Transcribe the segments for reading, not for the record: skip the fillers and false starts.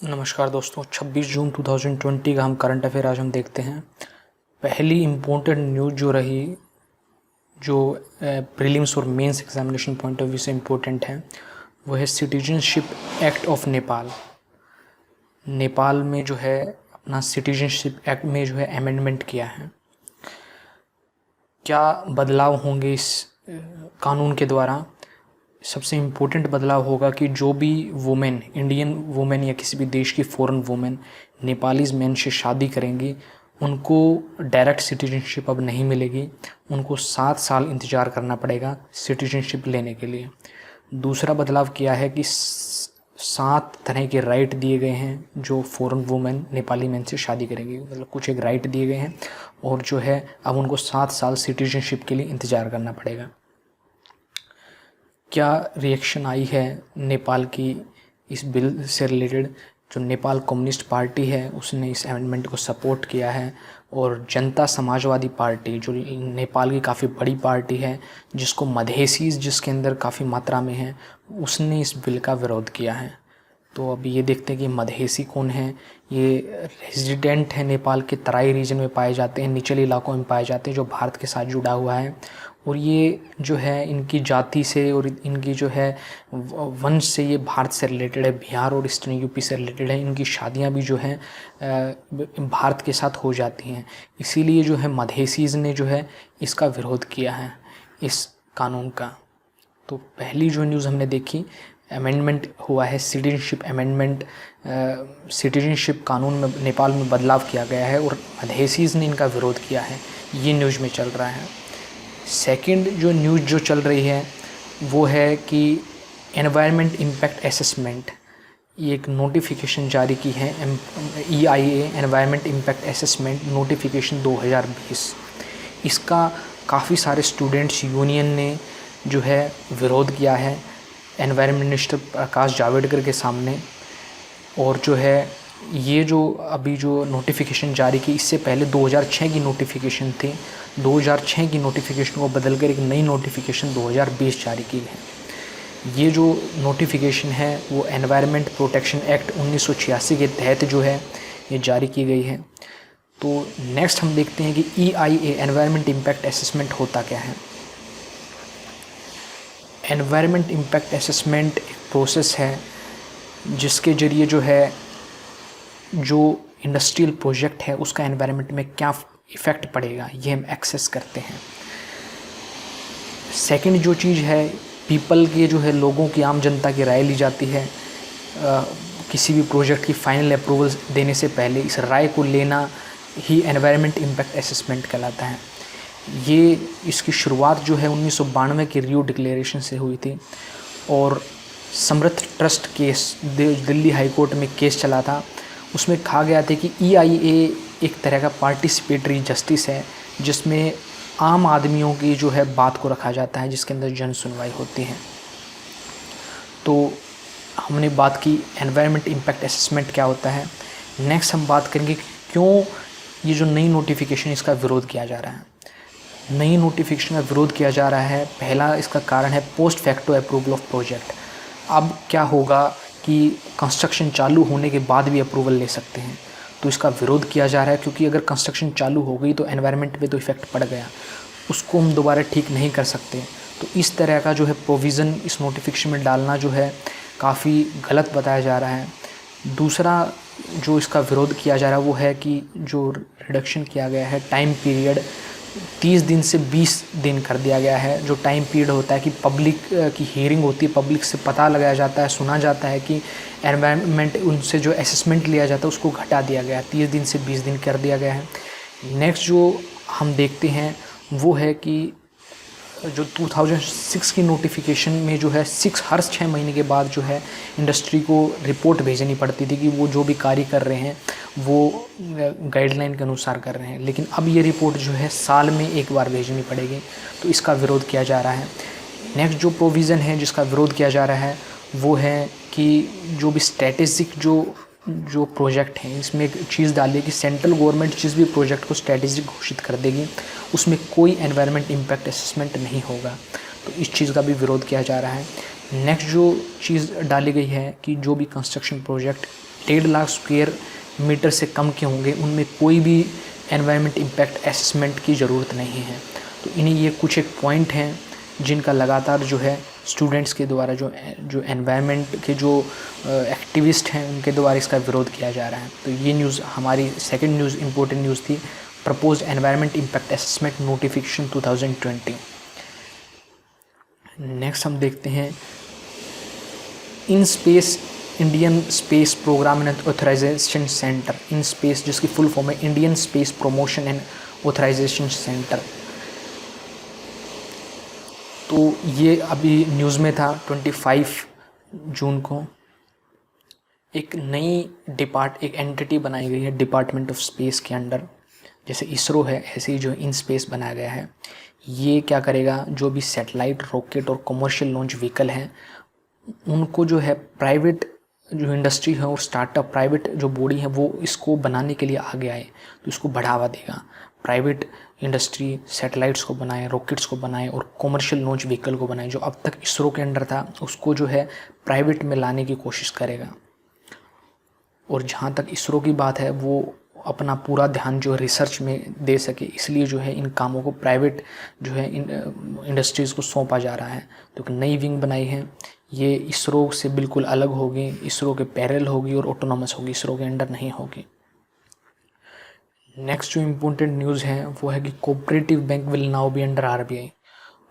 नमस्कार दोस्तों, 26 जून 2020 का हम करंट अफेयर आज हम देखते हैं। पहली इम्पोर्टेंट न्यूज़ जो रही, जो प्रीलिम्स और mains examination point of view से इम्पोर्टेंट है, वो है citizenship act of Nepal. Nepal में जो है अपना सिटीजनशिप एक्ट में जो है अमेंडमेंट किया है। क्या बदलाव होंगे इस कानून के द्वारा? सबसे इम्पोर्टेंट बदलाव होगा कि जो भी वुमेन, इंडियन वुमेन या किसी भी देश की फॉरेन वुमेन नेपालीज मैन से शादी करेंगी, उनको डायरेक्ट सिटीजनशिप अब नहीं मिलेगी। उनको 7 साल इंतज़ार करना पड़ेगा सिटीजनशिप लेने के लिए। दूसरा बदलाव किया है कि 7 तरह के राइट दिए गए हैं जो फॉरेन वुमेन नेपाली मैन से शादी करेंगी, मतलब कुछ एक राइट दिए गए हैं, और जो है अब उनको 7 साल सिटीजनशिप के लिए इंतज़ार करना पड़ेगा। क्या रिएक्शन आई है नेपाल की इस बिल से रिलेटेड? जो नेपाल कम्युनिस्ट पार्टी है उसने इस अमेंडमेंट को सपोर्ट किया है, और जनता समाजवादी पार्टी जो नेपाल की काफ़ी बड़ी पार्टी है, जिसको मधेसीज जिसके अंदर काफ़ी मात्रा में है, उसने इस बिल का विरोध किया है। तो अब ये देखते हैं कि मधेसी कौन है। ये रेजिडेंट है, नेपाल के तराई रीजन में पाए जाते हैं, निचले इलाकों में पाए जाते हैं, जो भारत के साथ जुड़ा हुआ है। और ये जो है इनकी जाति से और इनकी जो है वंश से ये भारत से रिलेटेड है, बिहार और ईस्टर्न यूपी से रिलेटेड है। इनकी शादियां भी जो है भारत के साथ हो जाती हैं। इसीलिए जो है मधेसीज ने जो है इसका विरोध किया है, इस कानून का। तो पहली जो न्यूज़ हमने देखी, अमेंडमेंट हुआ है, सिटीजनशिप अमेंडमेंट, सिटीजनशिप कानून में नेपाल में बदलाव किया गया है और मधेसीज ने इनका विरोध किया है। ये न्यूज़ में चल रहा है। सेकंड जो न्यूज़ जो चल रही है वो है कि एनवायरनमेंट इम्पैक्ट असेसमेंट, ये एक नोटिफिकेशन जारी की है, EIA environment impact assessment notification 2020। इसका काफ़ी सारे स्टूडेंट्स यूनियन ने जो है विरोध किया है एनवायरनमेंट मिनिस्टर प्रकाश जावड़ेकर के सामने। और जो है ये जो अभी जो नोटिफिकेशन जारी की, इससे पहले 2006 की नोटिफिकेशन थी। 2006 की नोटिफिकेशन को बदलकर एक नई नोटिफिकेशन 2020 जारी की है। ये जो नोटिफिकेशन है वो एनवायरनमेंट प्रोटेक्शन एक्ट 1986 के तहत जो है ये जारी की गई है। तो नेक्स्ट हम देखते हैं कि EIA एनवायरनमेंट इम्पैक्ट असेसमेंट होता क्या है। एनवायरनमेंट इम्पैक्ट असेसमेंट एक प्रोसेस है जिसके ज़रिए जो है जो इंडस्ट्रियल प्रोजेक्ट है उसका एनवायरनमेंट में क्या इफ़ेक्ट पड़ेगा, ये हम एक्सेस करते हैं। सेकंड जो चीज़ है, पीपल के जो है लोगों की, आम जनता की राय ली जाती है किसी भी प्रोजेक्ट की फाइनल अप्रूवल देने से पहले। इस राय को लेना ही एनवायरनमेंट इम्पैक्ट असेसमेंट कहलाता है। ये इसकी शुरुआत जो है 1992 के रियो डिक्लेरेशन से हुई थी, और समृद्ध trust case Delhi high court में केस चला था। उसमें कहा गया था कि EIA एक तरह का पार्टिसिपेटरी जस्टिस है, जिसमें आम आदमियों की जो है बात को रखा जाता है, जिसके अंदर जन सुनवाई होती है। तो हमने बात की एनवायरनमेंट इम्पैक्ट असेसमेंट क्या होता है। नेक्स्ट हम बात करेंगे क्यों ये जो नई नोटिफिकेशन इसका विरोध किया जा रहा है। नई नोटिफिकेशन का विरोध किया जा रहा है, पहला इसका कारण है post facto approval of project. अब क्या होगा कि कंस्ट्रक्शन चालू होने के बाद भी अप्रूवल ले सकते हैं, तो इसका विरोध किया जा रहा है, क्योंकि अगर कंस्ट्रक्शन चालू हो गई तो एनवायरनमेंट पे तो इफ़ेक्ट पड़ गया, उसको हम दोबारा ठीक नहीं कर सकते। तो इस तरह का जो है प्रोविज़न इस नोटिफिकेशन में डालना जो है काफ़ी गलत बताया जा रहा है। दूसरा जो इसका विरोध किया जा रहा है वो है कि जो रिडक्शन किया गया है टाइम पीरियड, 30 दिन से 20 दिन कर दिया गया है। जो टाइम पीरियड होता है कि पब्लिक की हियरिंग होती है, पब्लिक से पता लगाया जाता है, सुना जाता है कि एनवायरनमेंट, उनसे जो असेसमेंट लिया जाता है उसको घटा दिया गया है, 30 दिन से 20 दिन कर दिया गया है। नेक्स्ट जो हम देखते हैं वो है कि जो 2006 की नोटिफिकेशन में जो है हर 6 महीने के बाद जो है इंडस्ट्री को रिपोर्ट भेजनी पड़ती थी कि वो जो भी कार्य कर रहे हैं वो गाइडलाइन के अनुसार कर रहे हैं, लेकिन अब ये रिपोर्ट जो है साल में एक बार भेजनी पड़ेगी। तो इसका विरोध किया जा रहा है। नेक्स्ट जो प्रोविज़न है जिसका विरोध किया जा रहा है वो है कि जो भी स्ट्रेटेजिक जो प्रोजेक्ट हैं, इसमें एक चीज़ डाली है कि सेंट्रल गवर्नमेंट जिस भी प्रोजेक्ट को स्ट्रेटेजिक घोषित कर देगी उसमें कोई एनवायरनमेंट इम्पैक्ट असेसमेंट नहीं होगा। तो इस चीज़ का भी विरोध किया जा रहा है। नेक्स्ट जो चीज़ डाली गई है कि जो भी construction project 1.5 lakh square metre से कम के होंगे उनमें कोई भी एनवायरनमेंट इम्पैक्ट असेसमेंट की ज़रूरत नहीं है। तो इन्हें ये कुछ एक पॉइंट हैं जिनका लगातार जो है स्टूडेंट्स के द्वारा जो एनवायरनमेंट के जो एक्टिविस्ट हैं उनके द्वारा इसका विरोध किया जा रहा है। तो ये न्यूज़ हमारी सेकंड न्यूज़ इम्पोर्टेंट न्यूज़ थी, proposed environment impact assessment notification 2020। Next हम देखते हैं in space Indian space programme and authorisation centre, in space जिसकी फुल फॉर्म है Indian space promotion and authorisation centre. तो ये अभी न्यूज़ में था 25 जून को। एक नई एक एंटिटी बनाई गई है डिपार्टमेंट ऑफ स्पेस के अंडर, जैसे इसरो है ऐसे ही जो इन स्पेस बनाया गया है। ये क्या करेगा, जो भी सैटेलाइट, रॉकेट और कमर्शियल लॉन्च व्हीकल हैं उनको जो है प्राइवेट जो इंडस्ट्री है और स्टार्टअप प्राइवेट जो बॉडी है वो इसको बनाने के लिए आगे आए तो इसको बढ़ावा देगा। प्राइवेट इंडस्ट्री सैटेलाइट्स को बनाए, रॉकेट्स को बनाए और कमर्शियल लॉन्च व्हीकल को बनाए। जो अब तक इसरो के अंडर था उसको जो है प्राइवेट में लाने की कोशिश करेगा। और जहाँ तक इसरो की बात है वो अपना पूरा ध्यान जो रिसर्च में दे सके, इसलिए जो है इन कामों को प्राइवेट जो है इंडस्ट्रीज़ को सौंपा जा रहा है। तो एक नई विंग बनाई है, ये इसरो से बिल्कुल अलग होगी, इसरो के पैरेलल होगी और ऑटोनॉमस होगी, इसरो के अंडर नहीं होगी। नेक्स्ट जो इम्पोर्टेंट न्यूज़ है वो है कि cooperative bank will now be under RBI.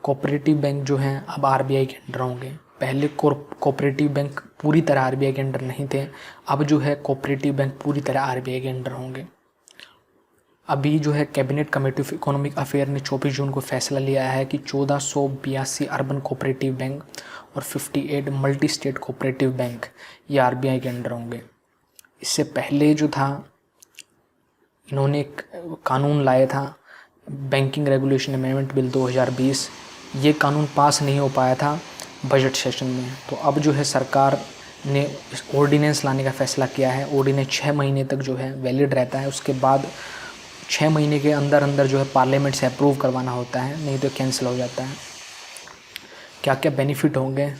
Cooperative bank जो हैं अब आरबीआई के अंडर होंगे। पहले कोऑपरेटिव बैंक पूरी तरह आरबीआई के अंडर नहीं थे, अब जो है कोऑपरेटिव बैंक पूरी तरह आरबीआई के अंडर होंगे। अभी जो है cabinet committee of economic affair ने 24 जून को फैसला लिया है कि 1482 अर्बन कोऑपरेटिव बैंक और 58 मल्टी स्टेट कोऑपरेटिव बैंक ये आरबीआई के अंडर होंगे। इससे पहले जो था इन्होंने एक कानून लाया था बैंकिंग रेगुलेशन अमेंडमेंट बिल 2020, ये कानून पास नहीं हो पाया था बजट सेशन में। तो अब जो है सरकार ने ऑर्डिनेंस लाने का फ़ैसला किया है। ऑर्डिनेंस 6 महीने तक जो है वैलिड रहता है, उसके बाद 6 महीने के अंदर अंदर जो है पार्लियामेंट से अप्रूव करवाना होता है, नहीं तो कैंसिल हो जाता है। क्या क्या बेनिफिट होंगे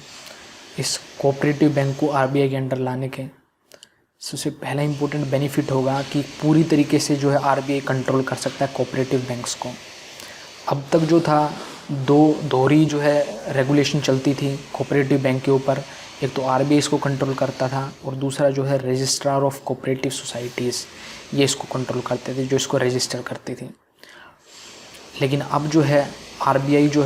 इस कोऑपरेटिव बैंक को आरबीआई के अंडर लाने के? सबसे पहला इंपॉर्टेंट बेनिफिट होगा कि पूरी तरीके से जो है आरबीआई कंट्रोल कर सकता है कोऑपरेटिव बैंक्स को। अब तक जो था दोहरी जो है रेगुलेशन चलती थी कोऑपरेटिव बैंक के ऊपर, एक तो आरबीआई इसको कंट्रोल करता था और दूसरा जो है रजिस्ट्रार ऑफ कोऑपरेटिव सोसाइटीज़ ये इसको कंट्रोल करते थे, जो इसको रजिस्टर करती थी। लेकिन अब जो है आरबीआई जो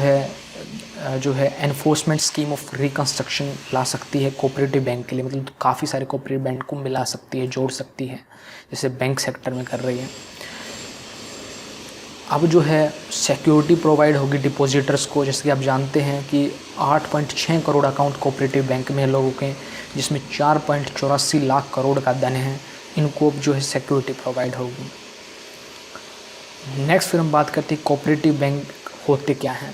है एनफोर्समेंट स्कीम ऑफ रिकंस्ट्रक्शन ला सकती है कोऑपरेटिव बैंक के लिए, मतलब तो काफ़ी सारे कोऑपरेटिव बैंक को मिला सकती है, जोड़ सकती है, जैसे बैंक सेक्टर में कर रही है। अब जो है सिक्योरिटी प्रोवाइड होगी डिपॉजिटर्स को, जैसे कि आप जानते हैं कि 8.6 करोड़ अकाउंट कोऑपरेटिव बैंक में लोगों के, जिसमें 4.84 लाख करोड़ का धन है, इनको जो है सिक्योरिटी प्रोवाइड होगी। नेक्स्ट फिर हम बात करते हैं कोऑपरेटिव बैंक होते क्या हैं।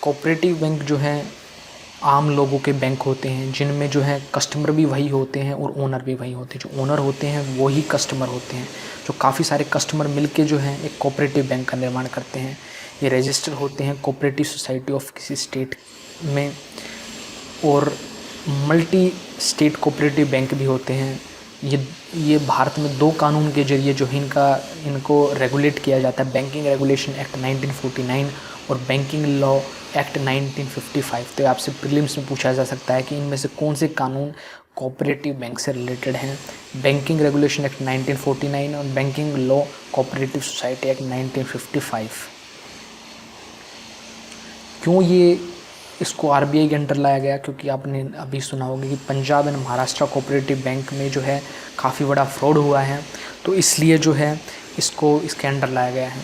कोऑपरेटिव बैंक जो है आम लोगों के बैंक होते हैं, जिनमें जो है कस्टमर भी वही होते हैं और ओनर भी वही होते हैं। जो ओनर होते हैं वही कस्टमर होते हैं, जो काफ़ी सारे कस्टमर मिलके जो है एक कोऑपरेटिव बैंक का निर्माण करते हैं। ये रजिस्टर होते हैं कोऑपरेटिव सोसाइटी ऑफ किसी स्टेट में, और मल्टी स्टेट कोऑपरेटिव बैंक भी होते हैं। ये भारत में 2 कानून के जरिए जो इनको रेगुलेट किया जाता है, बैंकिंग रेगुलेशन एक्ट 1949 और बैंकिंग लॉ एक्ट 1955। तो आपसे प्रीलिम्स में पूछा जा सकता है कि इनमें से कौन से कानून कोऑपरेटिव बैंक से रिलेटेड हैं। बैंकिंग रेगुलेशन एक्ट 1949 और banking law cooperative society act 1955। क्यों ये इसको आरबीआई के अंडर लाया गया? क्योंकि आपने अभी सुना होगा कि Punjab and Maharashtra cooperative bank में जो है काफ़ी बड़ा फ्रॉड हुआ है, तो इसलिए जो है इसको इसके अंडर लाया गया है।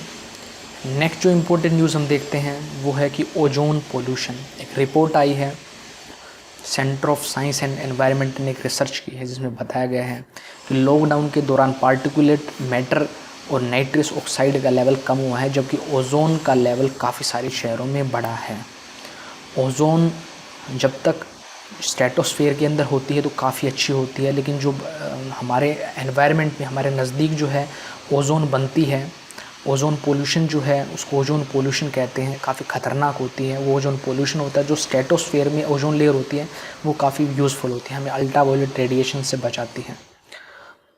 नेक्स्ट जो इम्पोर्टेंट न्यूज़ हम देखते हैं वो है कि ओजोन पोल्यूशन। एक रिपोर्ट आई है, centre of science and environment ने एक रिसर्च की है जिसमें बताया गया है कि लॉकडाउन के दौरान पार्टिकुलेट मैटर और नाइट्रस ऑक्साइड का लेवल कम हुआ है, जबकि ओजोन का लेवल काफ़ी सारे शहरों में बढ़ा है। ओजोन जब तक स्ट्रेटोस्फेयर के अंदर होती है तो काफ़ी अच्छी होती है, लेकिन जो हमारे एनवायरनमेंट में हमारे नज़दीक जो है ओजोन बनती है, ओजोन पोल्यूशन जो है उसको ओजोन पोल्यूशन कहते हैं, काफ़ी ख़तरनाक होती है। वो ओजोन पोल्यूशन होता है जो स्ट्रेटोस्फेयर में ओजोन लेयर होती है वो काफ़ी यूज़फुल होती है, हमें अल्ट्रावायलेट रेडिएशन से बचाती है।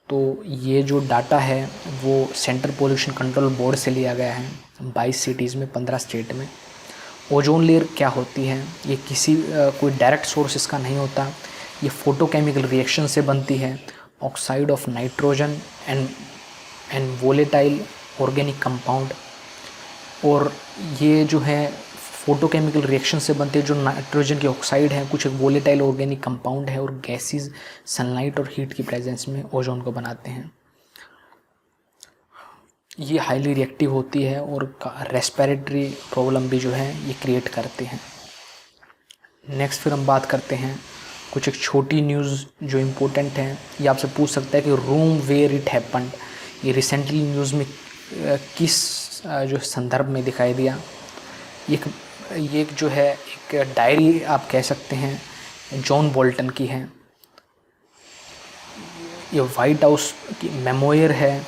तो ये जो डाटा है वो सेंट्रल पोल्यूशन कंट्रोल बोर्ड से लिया गया है 22 सिटीज़ में 15 स्टेट में। ओजोन लेयर क्या होती है, ये किसी कोई डायरेक्ट सोर्स इसका नहीं होता, ये फोटोकेमिकल रिएक्शन से बनती है, oxide of nitrogen and volatile organic compound. और ये जो है फोटोकेमिकल रिएक्शन से बनते हैं, जो नाइट्रोजन की ऑक्साइड है, कुछ एक वोलेटाइल ऑर्गेनिक कंपाउंड है, और गैसेस सनलाइट और हीट की प्रेजेंस में ओजोन को बनाते हैं। ये हाईली रिएक्टिव होती है और रेस्पिरेटरी प्रॉब्लम भी जो है ये क्रिएट करते हैं। नेक्स्ट फिर हम बात करते हैं कुछ एक छोटी न्यूज़ जो इम्पोर्टेंट है। ये आपसे पूछ सकता है कि रूम वेयर इट हैपन्ड, ये रिसेंटली न्यूज़ में किस जो संदर्भ में दिखाई दिया। ये जो है एक डायरी आप कह सकते हैं जॉन बोल्टन की है। ये वाइट हाउस की मेमोयर है,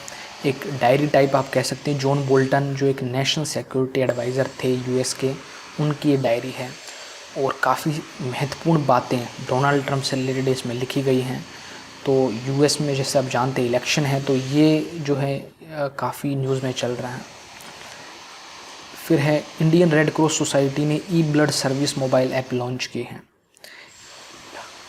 एक डायरी टाइप आप कह सकते हैं। जॉन बोल्टन जो एक नेशनल सिक्योरिटी एडवाइज़र थे यूएस के, उनकी ये डायरी है और काफ़ी महत्वपूर्ण बातें डोनाल्ड ट्रंप से रिलेटेड इसमें लिखी गई हैं। तो यूएस में जैसे आप जानते हैं इलेक्शन है, तो ये जो है काफ़ी न्यूज़ में चल रहा है। फिर है इंडियन रेड क्रॉस सोसाइटी ने e blood service mobile app launch की है।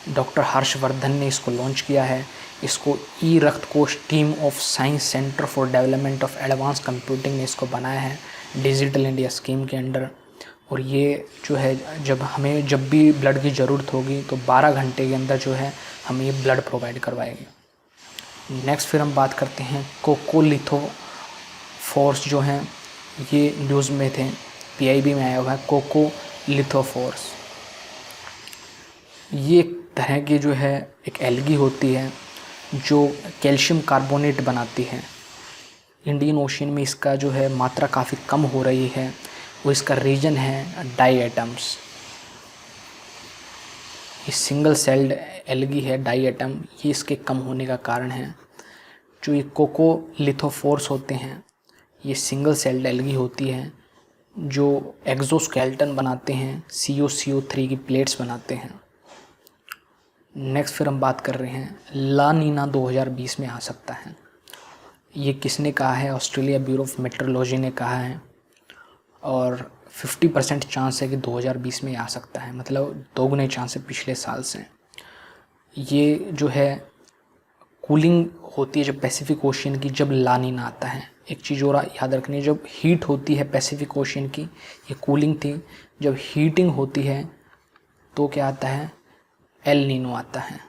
डॉक्टर हर्षवर्धन ने इसको लॉन्च किया है। इसको ई रक्त कोष team of science centre for development of advance computing ने इसको बनाया है डिजिटल इंडिया स्कीम के अंडर। और ये जो है जब भी ब्लड की ज़रूरत होगी तो 12 घंटे के अंदर जो है हम ये ब्लड प्रोवाइड करवाएंगे। नेक्स्ट फिर हम बात करते हैं कोकोलिथोफोर्स जो हैं, ये न्यूज़ में थे, पीआईबी में आया हुआ है कोकोलिथोफोर्स। ये एक तरह की जो है एक एल्गी होती है जो कैल्शियम कार्बोनेट बनाती है। इंडियन ओशन में इसका जो है मात्रा काफ़ी कम हो रही है और इसका रीजन है डाई एटम्स। ये सिंगल सेल्ड एल्गी है, डाई एटम, ये इसके कम होने का कारण है। जो ये कोकोलिथोफोर्स होते हैं ये सिंगल सेल्ड एल्गी होती है जो एक्सोस्केलेटन बनाते हैं, CO3 की प्लेट्स बनाते हैं। नेक्स्ट फिर हम बात कर रहे हैं ला नीना 2020 में आ सकता है। ये किसने कहा है? ऑस्ट्रेलिया ब्यूरो ऑफ मेट्रोलॉजी ने कहा है और 50% चांस है कि 2020 में आ सकता है, मतलब दोगुने चांस है पिछले साल से। ये जो है कूलिंग होती है जब पैसिफिक ओशियन की, जब ला नीना आता है। एक चीज़ और याद रखनी है, जब हीट होती है पैसिफिक ओशियन की, ये कूलिंग थी। जब हीटिंग होती है तो क्या आता है? एल नीनो आता है।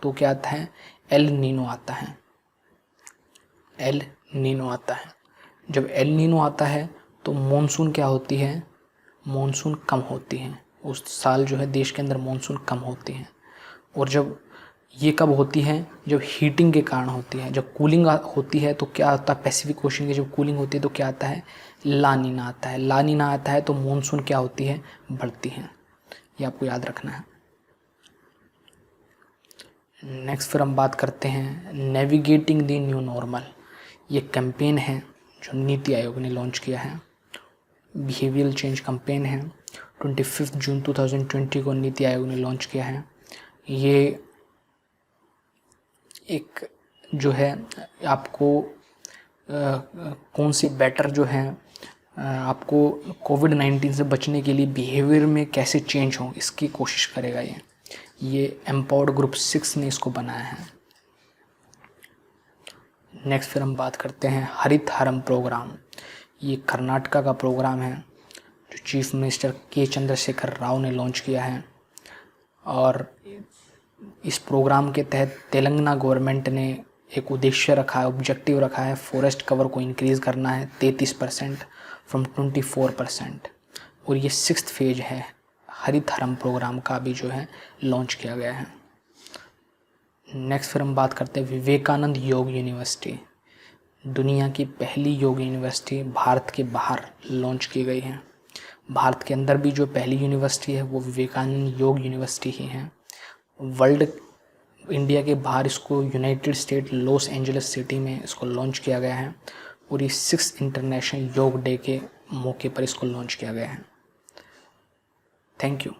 तो क्या आता है? एल नीनो आता है। एल नीनो आता है। जब एल नीनो आता है तो मॉनसून क्या होती है? मॉनसून कम होती है। उस साल जो है देश के अंदर मॉनसून कम होती है। और जब ये कब होती है? जब हीटिंग के कारण होती है। जब कूलिंग होती है तो क्या होता है? पैसिफिक ओशन की जब कूलिंग होती है तो क्या आता है? ला नीना आता है। ला नीना आता है तो मॉनसून क्या होती है? बढ़ती है। ये आपको याद रखना है। नेक्स्ट फिर हम बात करते हैं नेविगेटिंग द न्यू नॉर्मल। ये कैंपेन है जो नीति आयोग ने लॉन्च किया है, बिहेवियरल चेंज कैंपेन है। 25 जून 2020 को नीति आयोग ने लॉन्च किया है। ये एक जो है आपको कौन सी बेटर जो है आपको कोविड-19 से बचने के लिए बिहेवियर में कैसे चेंज हो इसकी कोशिश करेगा। ये एम्पावर्ड ग्रुप 6 ने इसको बनाया है। नेक्स्ट फिर हम बात करते हैं हरित हरम प्रोग्राम। ये कर्नाटका का प्रोग्राम है जो चीफ मिनिस्टर के चंद्रशेखर राव ने लॉन्च किया है। और इस प्रोग्राम के तहत तेलंगाना गवर्नमेंट ने एक उद्देश्य रखा है, ऑब्जेक्टिव रखा है, फॉरेस्ट कवर को इंक्रीज़ करना है 33% फ्रॉम 24%। और ये 6th फेज है हरित हरम प्रोग्राम का भी जो है लॉन्च किया गया है। नेक्स्ट फिर हम बात करते हैं विवेकानंद योग यूनिवर्सिटी। दुनिया की पहली योग यूनिवर्सिटी भारत के बाहर लॉन्च की गई है। भारत के अंदर भी जो पहली यूनिवर्सिटी है वो विवेकानंद योग यूनिवर्सिटी ही है। वर्ल्ड इंडिया के बाहर इसको United state Los Angeles city में इसको लॉन्च किया गया है। और ये 6th इंटरनेशनल योग डे के मौके पर इसको लॉन्च किया गया है। Thank you.